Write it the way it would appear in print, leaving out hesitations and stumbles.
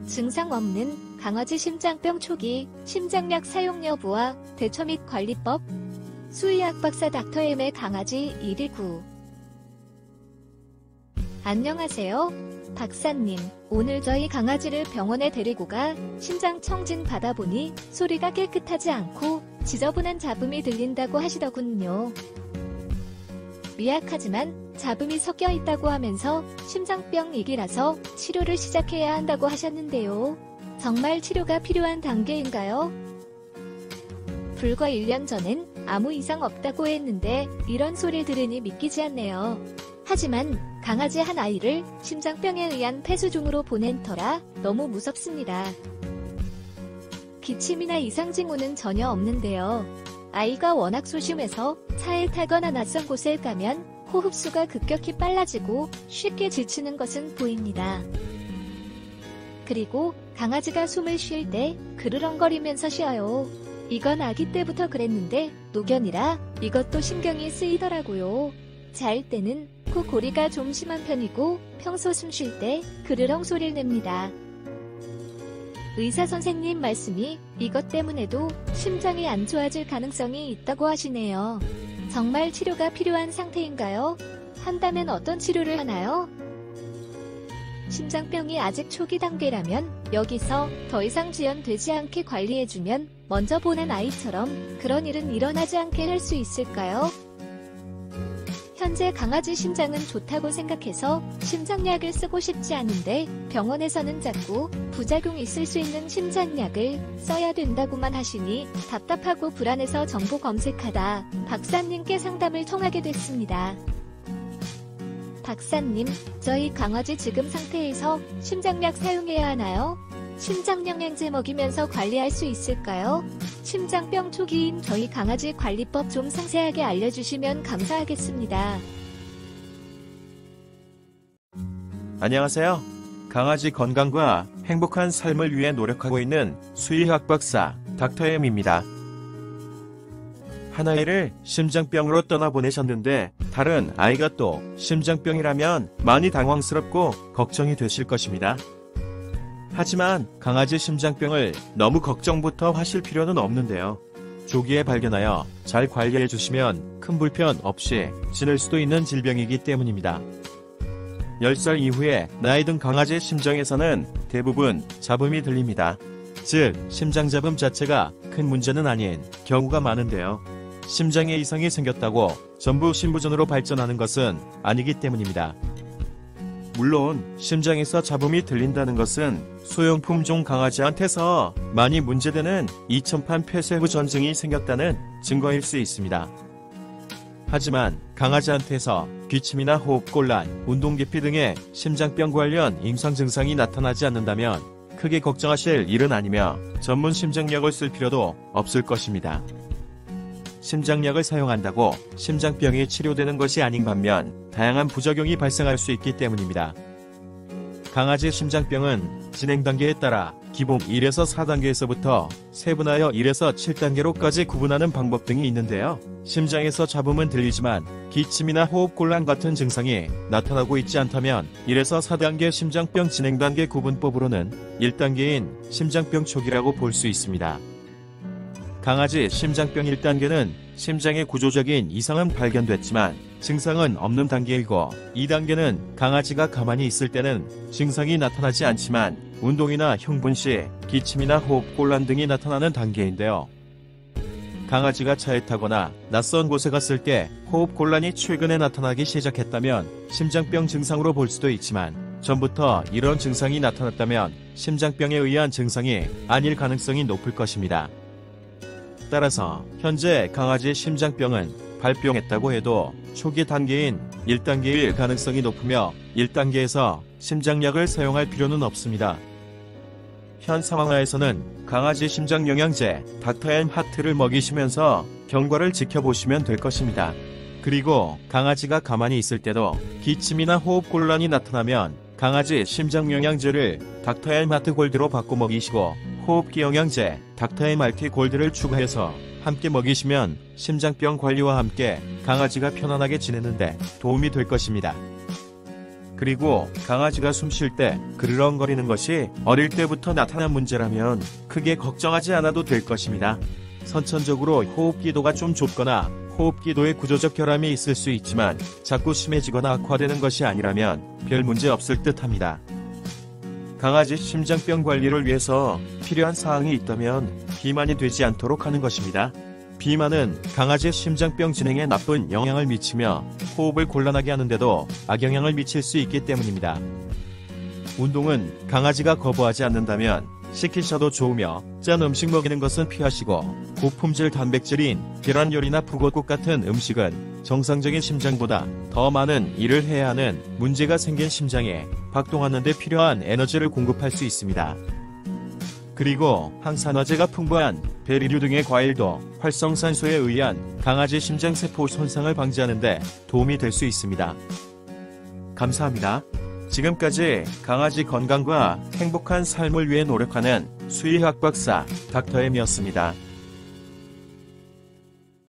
증상 없는 강아지 심장병 초기 심장약 사용 여부와 대처 및 관리법. 수의학 박사 닥터엠의 강아지 119. 안녕하세요, 박사님. 오늘 저희 강아지를 병원에 데리고 가 심장 청진 받아보니 소리가 깨끗하지 않고 지저분한 잡음이 들린다고 하시더군요. 미약하지만 잡음이 섞여 있다고 하면서 심장병 위기라서 치료를 시작해야 한다고 하셨는데요. 정말 치료가 필요한 단계인가요? 불과 1년 전엔 아무 이상 없다고 했는데 이런 소리를 들으니 믿기지 않네요. 하지만 강아지 한 아이를 심장병에 의한 폐수 중으로 보낸 터라 너무 무섭습니다. 기침이나 이상 징후는 전혀 없는데요. 아이가 워낙 소심해서 차에 타거나 낯선 곳에 가면 호흡수가 급격히 빨라지고 쉽게 지치는 것은 보입니다. 그리고 강아지가 숨을 쉴 때 그르렁거리면서 쉬어요. 이건 아기 때부터 그랬는데 노견이라 이것도 신경이 쓰이더라고요. 잘 때는 코 고리가 좀 심한 편이고 평소 숨 쉴 때 그르렁 소리를 냅니다. 의사 선생님 말씀이 이것 때문에도 심장이 안 좋아질 가능성이 있다고 하시네요. 정말 치료가 필요한 상태인가요? 한다면 어떤 치료를 하나요? 심장병이 아직 초기 단계라면 여기서 더 이상 지연되지 않게 관리해주면 먼저 보낸 아이처럼 그런 일은 일어나지 않게 할 수 있을까요? 현재 강아지 심장은 좋다고 생각해서 심장약을 쓰고 싶지 않은데 병원에서는 자꾸 부작용이 있을 수 있는 심장약을 써야 된다고만 하시니 답답하고 불안해서 정보 검색하다 박사님께 상담을 통하게 됐습니다. 박사님, 저희 강아지 지금 상태에서 심장약 사용해야 하나요? 심장영양제 먹이면서 관리할 수 있을까요? 심장병 초기인 저희 강아지 관리법 좀 상세하게 알려주시면 감사하겠습니다. 안녕하세요. 강아지 건강과 행복한 삶을 위해 노력하고 있는 수의학 박사 닥터엠입니다. 한 아이를 심장병으로 떠나보내셨는데 다른 아이가 또 심장병이라면 많이 당황스럽고 걱정이 되실 것입니다. 하지만 강아지 심장병을 너무 걱정부터 하실 필요는 없는데요. 조기에 발견하여 잘 관리해 주시면 큰 불편 없이 지낼 수도 있는 질병이기 때문입니다. 10살 이후에 나이 든 강아지 심장에서는 대부분 잡음이 들립니다. 즉, 심장잡음 자체가 큰 문제는 아닌 경우가 많은데요. 심장에 이상이 생겼다고 전부 심부전으로 발전하는 것은 아니기 때문입니다. 물론 심장에서 잡음이 들린다는 것은 소형품종 강아지한테서 많이 문제되는 이천판 폐쇄후 전증이 생겼다는 증거일 수 있습니다. 하지만 강아지한테서 기침이나 호흡곤란, 운동기피 등의 심장병 관련 임상 증상이 나타나지 않는다면 크게 걱정하실 일은 아니며 전문 심장약을 쓸 필요도 없을 것입니다. 심장약을 사용한다고 심장병이 치료되는 것이 아닌 반면 다양한 부작용이 발생할 수 있기 때문입니다. 강아지 심장병은 진행 단계에 따라 기본 1에서 4단계에서부터 세분하여 1에서 7단계로까지 구분하는 방법 등이 있는데요. 심장에서 잡음은 들리지만 기침이나 호흡곤란 같은 증상이 나타나고 있지 않다면 1에서 4단계 심장병 진행 단계 구분법으로는 1단계인 심장병 초기라고 볼 수 있습니다. 강아지 심장병 1단계는 심장의 구조적인 이상은 발견됐지만 증상은 없는 단계이고 2단계는 강아지가 가만히 있을 때는 증상이 나타나지 않지만 운동이나 흥분 시 기침이나 호흡곤란 등이 나타나는 단계인데요. 강아지가 차에 타거나 낯선 곳에 갔을 때 호흡곤란이 최근에 나타나기 시작했다면 심장병 증상으로 볼 수도 있지만 전부터 이런 증상이 나타났다면 심장병에 의한 증상이 아닐 가능성이 높을 것입니다. 따라서 현재 강아지 심장병은 발병했다고 해도 초기 단계인 1단계일 가능성이 높으며 1단계에서 심장약을 사용할 필요는 없습니다. 현 상황하에서는 강아지 심장영양제 닥터엠 하트를 먹이시면서 경과를 지켜보시면 될 것입니다. 그리고 강아지가 가만히 있을 때도 기침이나 호흡곤란이 나타나면 강아지 심장영양제를 닥터엠 하트 골드로 바꿔 먹이시고 호흡기 영양제 닥터엠 알티 골드를 추가해서 함께 먹이시면 심장병 관리와 함께 강아지가 편안하게 지내는데 도움이 될 것입니다. 그리고 강아지가 숨 쉴 때 그르렁거리는 것이 어릴 때부터 나타난 문제라면 크게 걱정하지 않아도 될 것입니다. 선천적으로 호흡기도가 좀 좁거나 호흡기도에 구조적 결함이 있을 수 있지만 자꾸 심해지거나 악화되는 것이 아니라면 별 문제 없을 듯합니다. 강아지 심장병 관리를 위해서 필요한 사항이 있다면 비만이 되지 않도록 하는 것입니다. 비만은 강아지의 심장병 진행에 나쁜 영향을 미치며 호흡을 곤란하게 하는데도 악영향을 미칠 수 있기 때문입니다. 운동은 강아지가 거부하지 않는다면 시키셔도 좋으며 짠 음식 먹이는 것은 피하시고 고품질 단백질인 계란 요리나 북엇국 같은 음식은 정상적인 심장보다 더 많은 일을 해야 하는 문제가 생긴 심장에 박동하는 데 필요한 에너지를 공급할 수 있습니다. 그리고 항산화제가 풍부한 베리류 등의 과일도 활성산소에 의한 강아지 심장세포 손상을 방지하는 데 도움이 될 수 있습니다. 감사합니다. 지금까지 강아지 건강과 행복한 삶을 위해 노력하는 수의학 박사 닥터엠이었습니다.